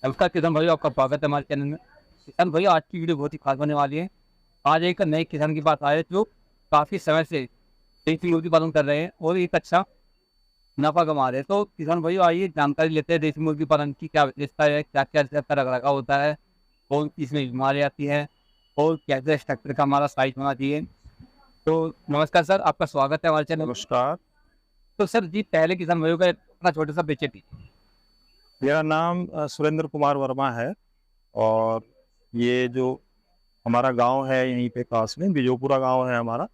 नमस्कार किसान भाई, आपका स्वागत है हमारे चैनल में। किसान भाई, आज की वीडियो बहुत ही खास होने वाली है। आज एक नए किसान के पास आए जो काफ़ी समय से देसी मुर्गी पालन कर रहे हैं और एक अच्छा मुनाफा कमा रहे हैं। तो किसान भाई, आइए जानकारी लेते हैं देसी मुर्गी पालन की क्या विशेषता है, क्या क्या इसका रख रखाव होता है, कौन सी इसमें बीमारी आती है और कैसे स्ट्रक्चर का हमारा साइज होना चाहिए। तो नमस्कार सर, आपका स्वागत है हमारे चैनल में। नमस्कार। तो सर जी, पहले किसान भाइयों का अपना छोटा सा परिचय दीजिए। मेरा नाम सुरेंद्र कुमार वर्मा है और ये जो हमारा गांव है यहीं पे पास में बिजोपुरा गांव है हमारा।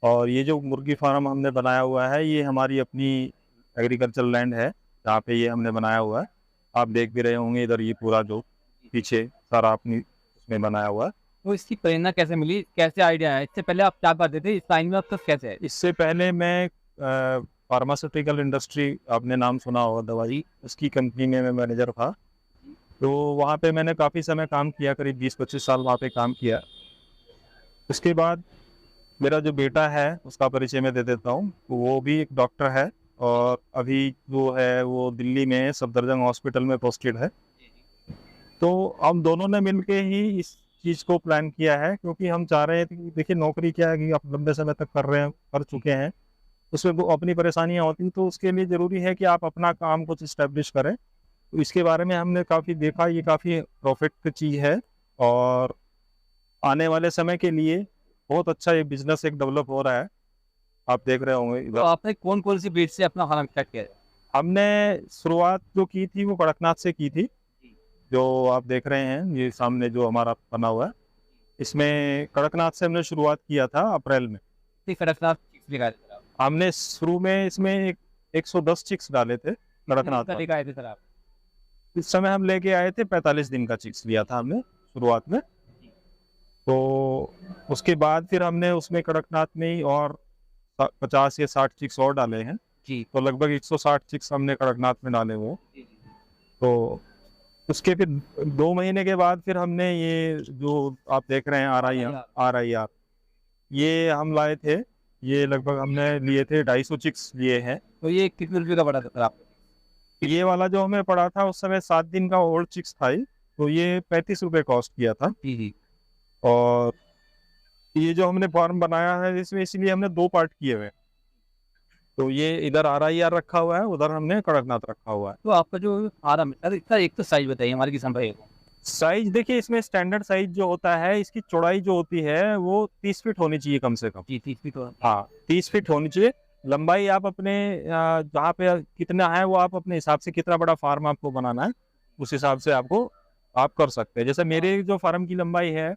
और ये जो मुर्गी फार्म हमने बनाया हुआ है ये हमारी अपनी एग्रीकल्चर लैंड है जहाँ पे ये हमने बनाया हुआ है। आप देख भी रहे होंगे इधर ये पूरा जो पीछे सारा अपनी उसमें बनाया हुआ है। तो इसकी प्रेरणा कैसे मिली, कैसे आइडिया है? इससे पहले आप क्या करते थे, इस लाइन में आप तक कैसे है? इससे पहले मैं फार्मास्यूटिकल इंडस्ट्री, आपने नाम सुना होगा, दवाई, उसकी कंपनी में मैं मैनेजर था। तो वहाँ पे मैंने काफ़ी समय काम किया, करीब 20-25 साल वहाँ पे काम किया। उसके बाद मेरा जो बेटा है उसका परिचय मैं दे देता हूँ। वो भी एक डॉक्टर है और अभी जो है वो दिल्ली में सफदरजंग हॉस्पिटल में पोस्टेड है। तो हम दोनों ने मिलके ही इस चीज़ को प्लान किया है, क्योंकि हम चाह रहे हैं कि देखिए नौकरी क्या है कि आप लंबे समय तक कर चुके हैं, उसमें वो अपनी परेशानियाँ होती हैं, तो उसके लिए ज़रूरी है कि आप अपना काम कुछ इस्टेब्लिश करें। तो इसके बारे में हमने काफ़ी देखा, ये काफ़ी प्रॉफिट की चीज़ है और आने वाले समय के लिए बहुत अच्छा ये बिजनेस एक डेवलप हो रहा है। आप देख रहे होंगे तो इधर। आपने कौन कौन सी ब्रीड से अपना फार्म स्टार्ट किया है? हमने शुरुआत जो की थी वो कड़कनाथ से की थी, जो आप देख रहे हैं ये सामने जो हमारा बना हुआ है। इसमें कड़कनाथ से हमने शुरुआत किया था अप्रैल में। कड़कनाथ चिक्स लेकर आए थे सर आप? हमने शुरू में इसमें 110 चिक्स डाले थे कितने दिन कड़कनाथ का पर। लेकर आए थे सर आप? इस समय हम लेके आए थे 45 दिन का चिक्स लिया था हमने शुरुआत में। तो उसके बाद फिर हमने उसमें कड़कनाथ में ही और 50 या 60 चिक्स और डाले हैं। जी तो लगभग 160 चिक्स हमने कड़कनाथ में डाले हुए हैं। जी। तो उसके फिर 2 महीने के बाद फिर हमने ये जो आप देख रहे हैं RIR ये हम लाए थे। ये लगभग हमने लिए थे 250 चिक्स लिए हैं। तो ये कितने रुपये का पड़ा था सर आपको? ये वाला जो हमें पड़ा था उस समय 7 दिन का ओल्ड चिक्स था ये, तो ये 35 रुपये कॉस्ट किया था। जी जी। और ये जो हमने फार्म बनाया है इसमें इसीलिए हमने 2 पार्ट किए हुए हैं। तो ये इधर RIR रखा हुआ है, उधर हमने कड़कनाथ रखा हुआ है। तो आपका जो फार्म है सर, इसका एक तो साइज बताइए हमारे किसान भाई को। साइज देखिए, इसमें स्टैंडर्ड साइज जो होता है इसकी चौड़ाई जो होती है वो 30 फीट होनी चाहिए कम से कम। जी 30 फीट हाँ, 30 फीट होनी चाहिए। लंबाई आप अपने जहाँ पे कितना है वो आप अपने हिसाब से, कितना बड़ा फार्म आपको बनाना है उस हिसाब से आपको आप कर सकते हैं। जैसे मेरे जो फार्म की लंबाई है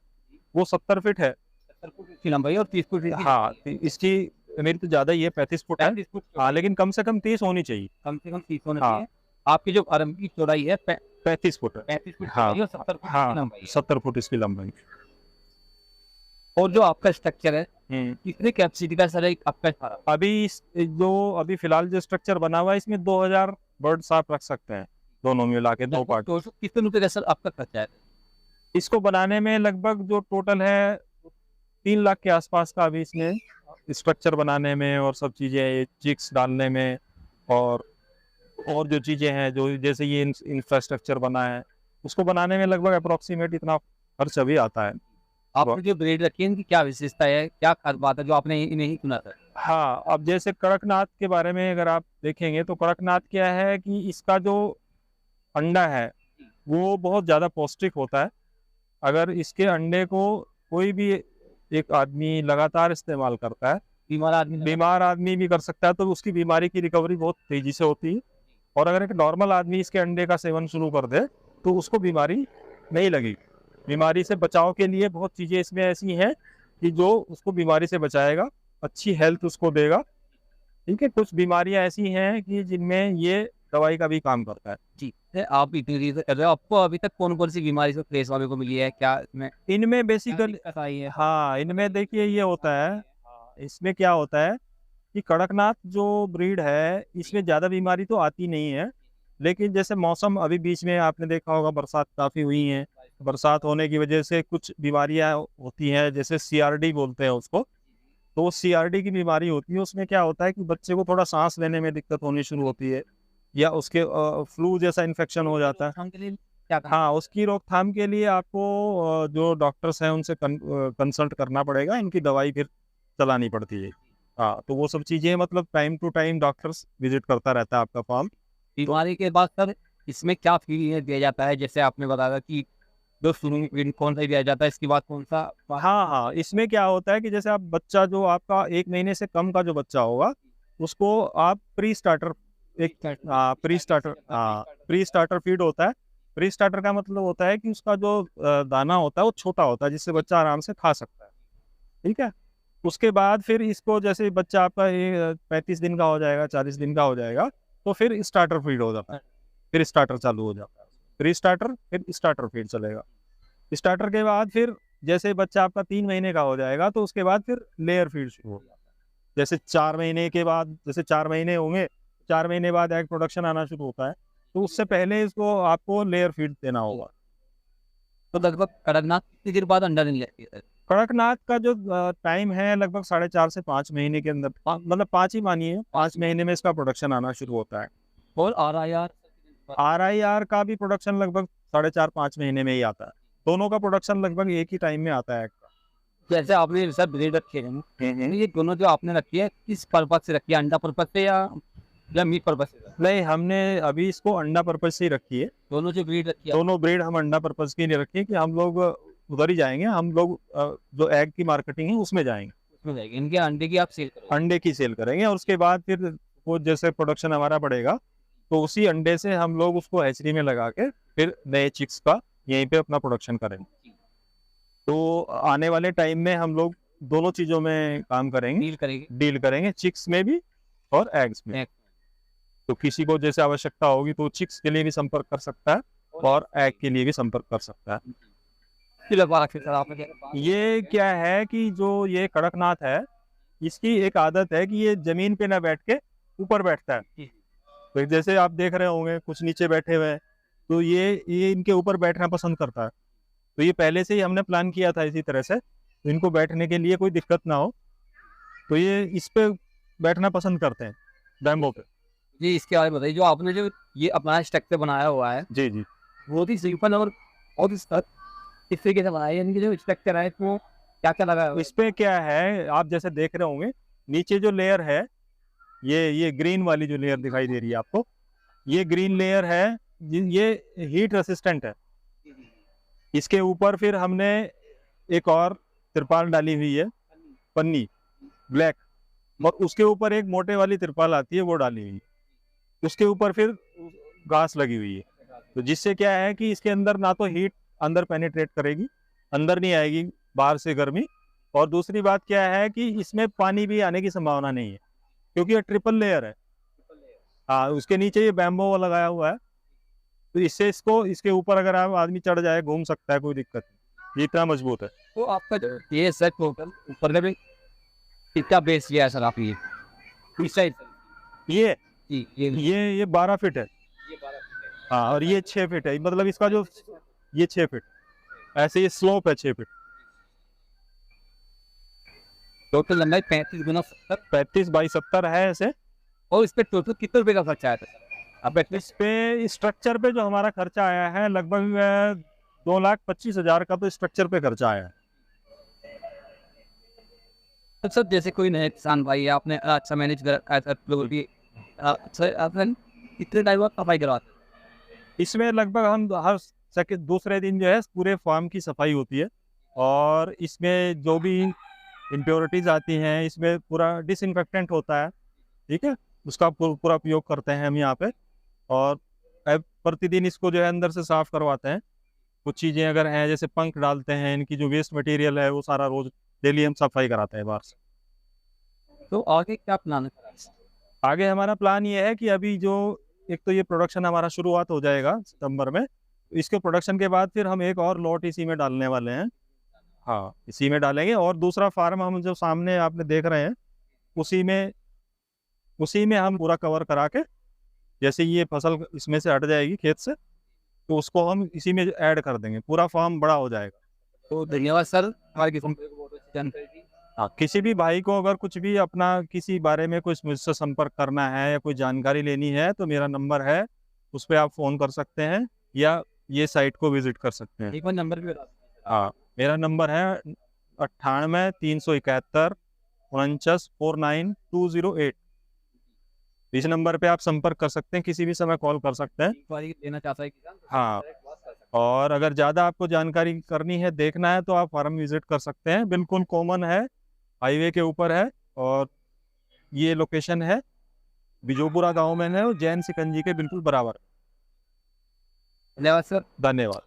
वो 70 फीट है। 70 फुट की लंबाई और 30 फुट इसकी हाँ, चौड़ाई है। इसकी मेरी तो ज़्यादा ही है, 35 फुट है। 35 फुट हाँ, चौड़ाई, लेकिन कम से कम 30 होनी चाहिए। कम से कम 30 होना हाँ, चाहिए। आपकी जो फार्म की चौड़ाई है 35 फुट है। 35 फुट हाँ चौड़ाई और 70 फुट की हाँ, लंबाई है। 70 फुट इसकी लंबाई। और जो आपका स्ट्रक्चर है, हम्म। कितने कैपेसिटी का सर एक आपका फार्म? अभी फिलहाल जो स्ट्रक्चर बना हुआ है इसमें 2000 बर्ड्स आप रख सकते हैं, दोनों मिला के 2 पार्ट। तो कितने रुपए का सर आपका खर्चा है? इसको बनाने में लगभग जो टोटल है 3 लाख के आसपास का अभी इसमें स्ट्रक्चर बनाने में और सब चीज़ें चिक्स डालने में और जो चीज़ें हैं जो जैसे ये इंफ्रास्ट्रक्चर बना है उसको बनाने में लगभग अप्रोक्सीमेट इतना खर्च अभी आता है। आपने जो ब्रीड रखी है इनकी क्या विशेषता है, क्या खास बात है जो आपने इन्हें ही चुना सर? हाँ, अब जैसे कड़कनाथ के बारे में अगर आप देखेंगे तो कड़कनाथ क्या है कि इसका जो अंडा है वो बहुत ज़्यादा पौष्टिक होता है। अगर इसके अंडे को कोई भी एक आदमी लगातार इस्तेमाल करता है, बीमार आदमी भी कर सकता है, तो उसकी बीमारी की रिकवरी बहुत तेजी से होती है। और अगर एक नॉर्मल आदमी इसके अंडे का सेवन शुरू कर दे तो उसको बीमारी नहीं लगेगी। बीमारी से बचाव के लिए बहुत चीज़ें इसमें ऐसी हैं कि जो उसको बीमारी से बचाएगा, अच्छी हेल्थ उसको देगा। ठीक है, कुछ बीमारियां ऐसी हैं कि जिनमें ये दवाई का भी काम करता है। जी। आप इतनी चीजें कर रहे हो, आपको अभी तक कौन कौन सी बीमारी से फेस वाले को मिली है, क्या इसमें इनमें क्या बेसिकली, दिक्कत आई है? हाँ, इनमें देखिए ये होता है। हाँ, इसमें क्या होता है कि कड़कनाथ जो ब्रीड है इसमें ज़्यादा बीमारी तो आती नहीं है, लेकिन जैसे मौसम अभी बीच में आपने देखा होगा बरसात काफ़ी हुई है। बरसात होने की वजह से कुछ बीमारियां होती हैं, जैसे CRD बोलते हैं उसको। तो वो CRD की बीमारी होती है, उसमें क्या होता है कि बच्चे को थोड़ा सांस लेने में दिक्कत होनी शुरू होती है, या उसके फ्लू जैसा इन्फेक्शन हो जाता है। रोकथाम के लिए क्या हाँ, उसकी रोकथाम के लिए आपको जो डॉक्टर्स हैं उनसे कंसल्ट करना पड़ेगा, इनकी दवाई फिर चलानी पड़ती है। हाँ, तो वो सब चीज़ें मतलब time to time doctors visit करता रहता है आपका फार्म। बीमारी के बाद सर इसमें क्या फीड दिया जाता है, जैसे आपने बताया कि जो शुरू में फीड कौन सा दिया जाता है, इसके बाद कौन सा? हाँ, हाँ, इसमें क्या होता है कि जैसे आप बच्चा जो आपका 1 महीने से कम का जो बच्चा होगा, उसको आप pre starter pre starter feed होता है। प्री स्टार्टर का मतलब होता है कि उसका जो दाना होता है वो छोटा होता है, जिससे बच्चा आराम से खा सकता है। ठीक है? उसके बाद फिर इसको जैसे बच्चा आपका ये 35 दिन का हो जाएगा, 40 दिन का हो जाएगा, तो फिर स्टार्टर फीड हो जाता है। फिर स्टार्टर चालू हो जाता है। प्री स्टार्टर, फिर स्टार्टर फीड चलेगा। स्टार्टर के बाद फिर जैसे बच्चा आपका 3 महीने का हो जाएगा, तो उसके बाद फिर लेयर फीड शुरू हो जाता है। जैसे 4 महीने के बाद, जैसे 4 महीने होंगे, 4 महीने बाद एग प्रोडक्शन आना शुरू होता है, तो उससे पहले इसको आपको लेयर फीड देना होगा। तो लगभग कड़कनाथ कितनी देर बाद अंडा देने लगती है? कड़कनाथ का जो टाइम है लगभग 4.5 से 5 महीने के अंदर, मतलब 5 ही मानिए, 5 महीने में इसका प्रोडक्शन आना शुरू होता है। और RIR? RIR का भी प्रोडक्शन लगभग 4.5-5 महीने में ही आता है। दोनों का प्रोडक्शन लगभग एक ही टाइम में आता है। जैसे आपने सर ब्रीड रखे हैं, तो ये दोनों जो आपने रखी है किस पर्पज से रखी है, अंडा पर्पज से या मीट पर्पज से? नहीं, हमने अभी इसको अंडा पर्पज से ही रखी है। दोनों जो ब्रीड रखी है? दोनों ब्रीड हम अंडा पर्पज की नहीं रखी है कि हम लोग उधर ही जाएंगे, हम लोग जो एग की मार्केटिंग है उसमें जाएंगे, उसमें जाएगी, इनके अंडे की आप सेल करोगे? अंडे की सेल करेंगे। और उसके बाद फिर वो जैसे प्रोडक्शन हमारा बढ़ेगा, तो उसी अंडे से हम लोग उसको हैचरी में लगा के फिर नए चिक्स का यहीं पे अपना प्रोडक्शन करेंगे। तो आने वाले टाइम में हम लोग दोनों चीजों में काम करेंगे, डील करेंगे, चिक्स में भी और एग्स में। तो किसी को जैसे आवश्यकता होगी तो चिक्स के लिए भी संपर्क कर सकता है और एग के लिए भी संपर्क कर सकता है। ये क्या है कि जो ये कड़कनाथ है, इसकी एक आदत है कि ये जमीन पे ना बैठ के ऊपर बैठता है। तो जैसे आप देख रहे होंगे कुछ नीचे बैठे हुए हैं, तो ये इनके ऊपर बैठना पसंद करता है। तो ये पहले से ही हमने प्लान किया था इसी तरह से, तो इनको बैठने के लिए कोई दिक्कत ना हो, तो ये इस पे बैठना पसंद करते हैं, बैम्बो पे। जी, इसके बारे में बताइए, जो आपने जो ये अपना स्ट्रक्चर बनाया हुआ है, जी जी, बहुत ही सिंपल और बहुत ही इस तरीके से बनाया है, यानी कि जो स्ट्रक्चर है इसमें क्या क्या लगा है? इस पे क्या है, आप जैसे देख रहे होंगे नीचे जो लेयर है, ये ग्रीन वाली जो लेयर दिखाई दे रही है आपको, ये ग्रीन लेयर है, ये हीट रेसिस्टेंट है। इसके ऊपर फिर हमने एक और तिरपाल डाली हुई है, पन्नी ब्लैक, और उसके ऊपर एक मोटे वाली तिरपाल आती है वो डाली हुई है। उसके ऊपर फिर घास लगी हुई है, तो जिससे क्या है कि इसके अंदर ना तो हीट अंदर पेनिट्रेट करेगी, अंदर नहीं आएगी बाहर से गर्मी, और दूसरी बात क्या है कि इसमें पानी भी आने की संभावना नहीं है, क्योंकि ये ट्रिपल लेयर है। हाँ, उसके नीचे ये बैम्बो लगाया हुआ है, तो इससे इसको इसके ऊपर अगर आप आदमी चढ़ जाए घूम सकता है, कोई दिक्कत नहीं, ये इतना मजबूत है। तो आपका जो ये सर टोटल ऊपर में कितना बेस लिया है सर आप? ये इस साइड ये जी, ये 12 फीट है। ये 12 फीट है। हाँ, और ये 6 फीट है, मतलब इसका जो ये 6 फीट, ऐसे ये स्लोप है 6 फीट। टोटल लंबाई 35 गुना 70, 35 बाई 70 है ऐसे। और इस पे टोटल कितने रुपए का खर्चा आया था सर? अब इस पे स्ट्रक्चर पे जो हमारा खर्चा आया है लगभग 2,25,000 का तो स्ट्रक्चर पे खर्चा आया है। तो सर जैसे कोई नए किसान भाई है, आपने अच्छा मैनेज कर रखा है सर, लोगों की सर आपने कितने टाइम बाद सफाई करवाते हैं? इसमें लगभग हम हर सेकंड दूसरे दिन जो है पूरे फार्म की सफाई होती है, और इसमें जो भी इम्प्योरिटीज आती हैं इसमें पूरा डिसइंफेक्टेंट होता है। ठीक है, उसका पूरा उपयोग करते हैं हम यहाँ पे, और प्रतिदिन इसको जो है अंदर से साफ करवाते हैं। कुछ चीज़ें अगर हैं जैसे पंख डालते हैं, इनकी जो वेस्ट मटेरियल है वो सारा रोज डेली हम सफाई कराते हैं बाहर से। तो आगे क्या प्लान है? आगे हमारा प्लान ये है कि अभी जो एक तो ये प्रोडक्शन हमारा शुरुआत हो जाएगा सितंबर में, इसके प्रोडक्शन के बाद फिर हम एक और लॉट इसी में डालने वाले हैं। हाँ, इसी में डालेंगे, और दूसरा फार्म हम जो सामने आपने देख रहे हैं उसी में हम पूरा कवर करा के, जैसे ये फसल इसमें से हट जाएगी खेत से, तो उसको हम इसी में ऐड कर देंगे, पूरा फार्म बड़ा हो जाएगा। तो धन्यवाद सर, हमारे किसान भाई को बहुत अच्छी जानकारी दी। हाँ, किसी भी भाई को अगर कुछ भी अपना किसी बारे में कुछ मुझसे संपर्क करना है या कोई जानकारी लेनी है तो मेरा नंबर है, उस पर आप फ़ोन कर सकते हैं, या ये साइट को विजिट कर सकते हैं। एक बार नंबर भी बता दीजिए। हाँ, मेरा नंबर है 98 371 49 208। इस नंबर पे आप संपर्क कर सकते हैं, किसी भी समय कॉल कर सकते हैं। इंक्वायरी लेना चाहता है किसान तो हाँ, direct बात कर सकते और अगर ज़्यादा आपको जानकारी करनी है, देखना है, तो आप फार्म विजिट कर सकते हैं। बिल्कुल कॉमन है, हाईवे के ऊपर है, और ये लोकेशन है बिजोपुरा गांव में है, और जैन सिकंजी के बिल्कुल बराबर। हैं। धन्यवाद सर। धन्यवाद।